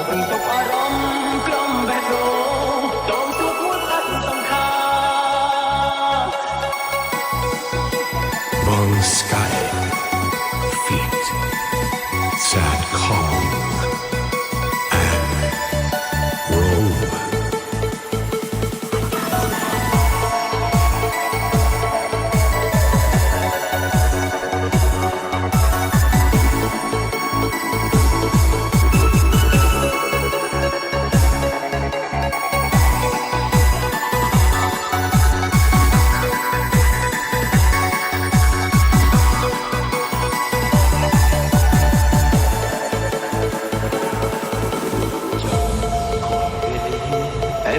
បន្ទប់អារម្មណ៍ក្រុមបេះដូងតោងជួប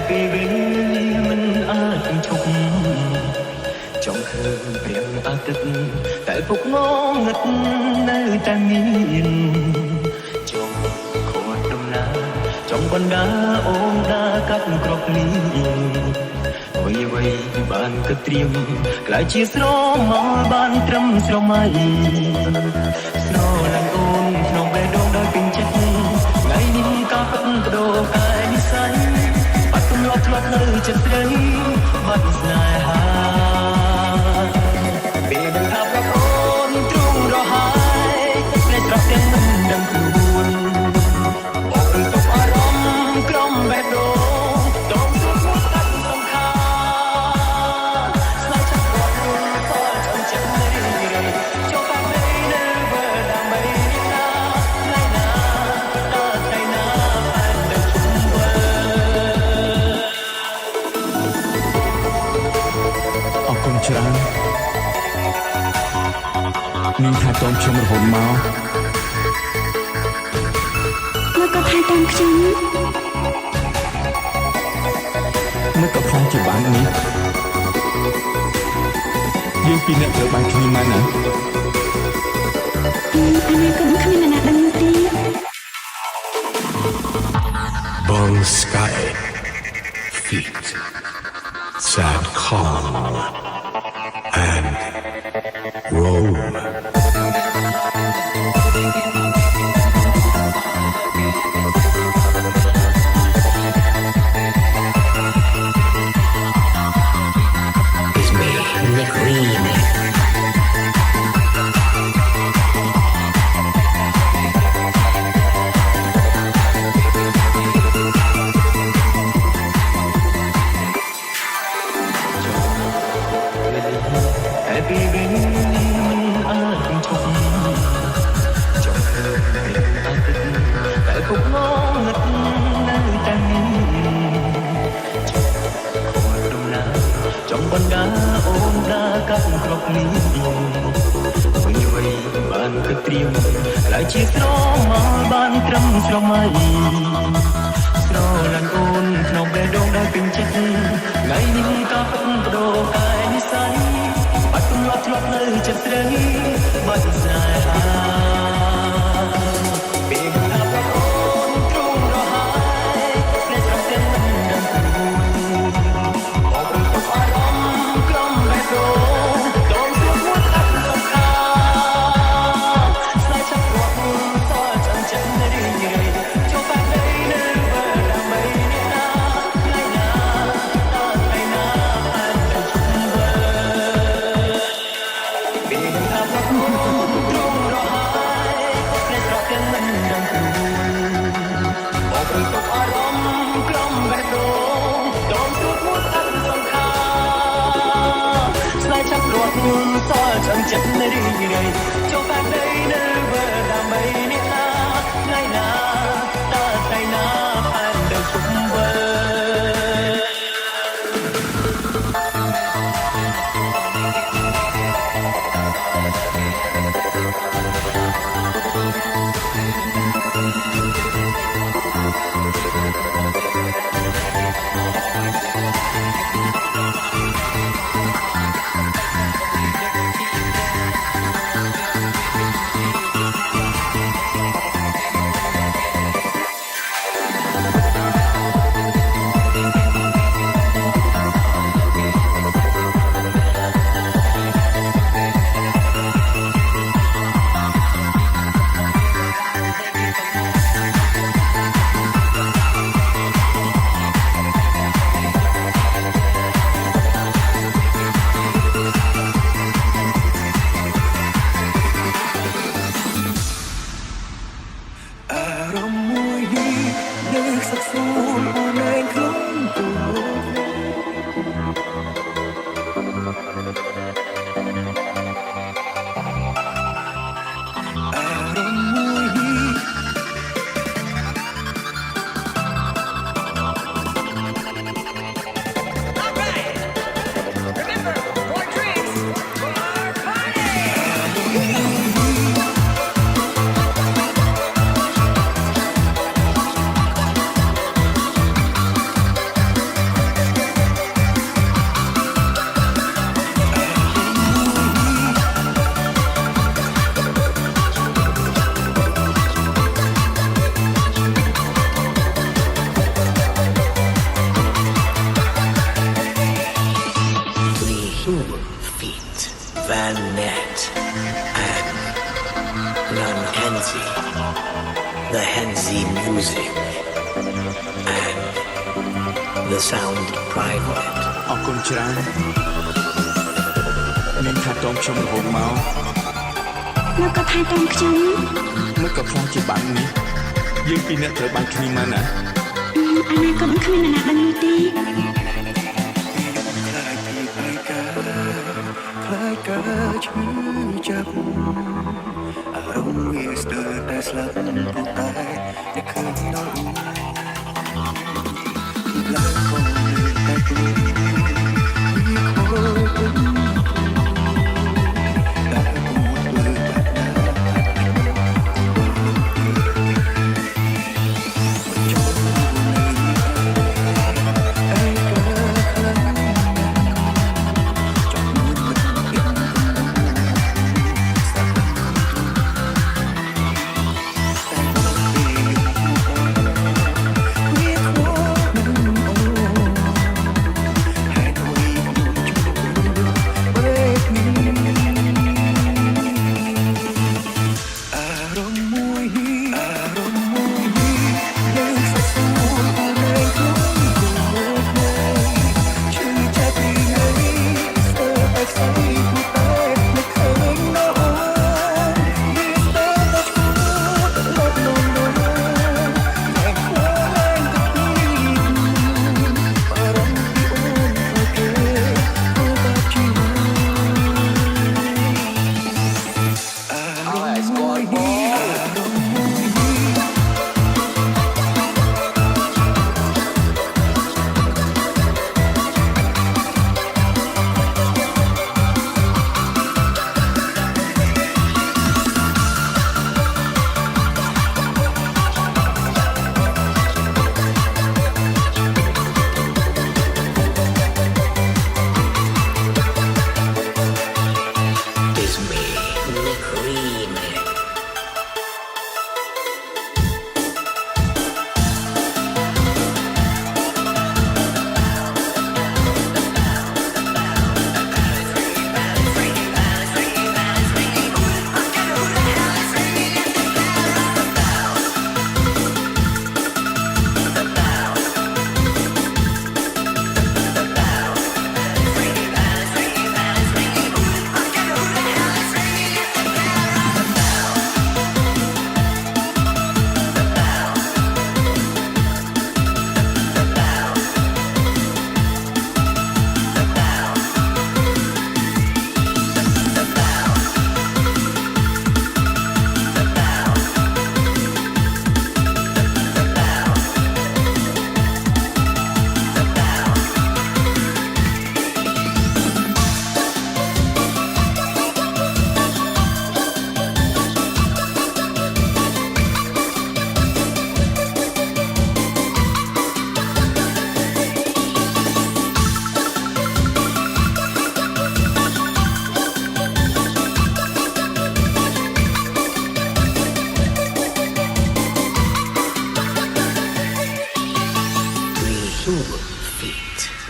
ពេលវេលាមិនអាចឈប់ចង់ឃើញព្រាំងអាទិត្យតែពុកងងឹតនៅតែមានចង់ខត់ដំណើរចង់បណ្ដាអូនដាកាត់ក្របលីអ្វីបានគិតត្រៀមក្លាយជាស្រមោលបានត្រឹមស្រមៃស្រឡាញ់អូនក្នុងបេះដូងដោយពេញចិត្តថ្ងៃនេះក៏ពិតបដូរកាយនិស័យបាត់ទម្លាប់ធ្លាប់នៅចិត្តស្រីបាត់ស្នេហាពេលដឹងថាប្រកអូនទ្រង់រហើយភ្លេចស្រស់ទាំងមិនដឹងខ្លួនបោកឬទុកអារម្មណ៍ក្រុមបេះដូងច្រើននាងថែទាំខ្ញុំរហូតមកក៏ថែទាំខ្ញុំមកក៏ផងជាបាននេះយើងពីរនាក់ត្រូវបានគ្នាមកណាអានេះក៏គ្មានអ្នកដឹងទេ Bong sky feet sad calm and Rome. It's me, Nick Remix. Happy birthday អាចឈប់ចង់ឃើញអាទិត្យតែពុកងងឹតនៅតែមានចង់ខត់ដំណើរចង់បណ្ដាអូនដាកាត់ក្របលីអ្វីបានគិតត្រៀមក្លាយជាស្រមោលបានត្រឹមស្រមៃស្រឡាញ់អូនក្នុងបេះដូងដែលពេញចិត្តថ្ងៃនេះក៏ពិតបដូរកាយនិស័យបាត់ទម្លាប់ធ្លាប់នៅចិត្តស្រីបាត់ស្នេហាពេលថាប្រកអូនទ្រង់រហើយភ្លេចស្រស់ទាំងមិនដឹងខ្លួនបោកឬទុកអារម្មណ៍ក្រុមបេះដូងដូនស្រួលមួយអត់សំខាន់ស្នេហ៍ចាប់រាប់សល់ចាំចិត្តរីករាយចូលបាត់ដីនៅបើដើម្បីអ្នកណាថ្ងៃណាថ្ងៃណាអាចទៅជុំវិញពេលថាប្រកអូនទ្រង់រហើយភ្លេចស្រស់ទាំងមិនដឹងខ្លួនបោកឬទុកអារម្មណ៍ក្រុមបេះដូងដូនស្រួលមួយអត់សំខាន់ស្នេហ៍ចាប់រាប់សល់ចាំចិត្តរីករាយចូលបាត់ដីនៅបើដើម្បីអ្នកណាថ្ងៃណាថ្ងៃណាអាចទៅជុំវិញ music and the sound private. អរគុណច្រើននាងថាតោមខ្ញុំរហូតមក មកក៏ថែទាំខ្ញុំ มื่อกับฟ้องจีบังนี้យើងពីរអ្នកត្រូវបានគ្នាមកណា អនាគតគ្មានអ្នកណាដឹងនោះទេ คล้ายกาชื่อจับอารมณ์มีสเตอร์แต่สลับผู้ตายในคืนนอนหลายคนแต่กลุ่มมีคนได้พูดเปิดจนไอ้กาคลัง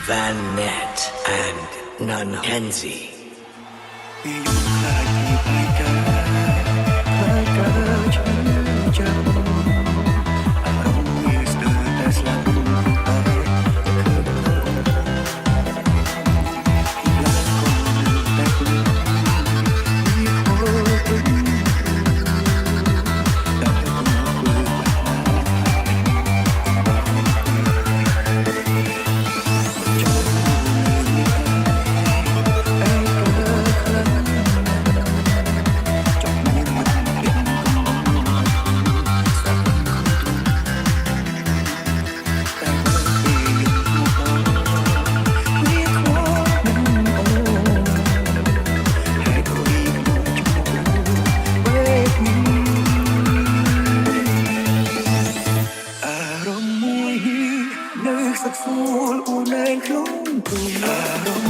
Van Nett and Nun Henzi. มีอยู่คล้ายที่คล้ายกาชื่อจับอารมณ์มีสเตอร์แต่สลับผู้ตายในคืนนอนหลายคนแต่กลุ่มมีคนได้พูดเปิดสักฟูลอูแนงคลุ้มตัวอารมณ์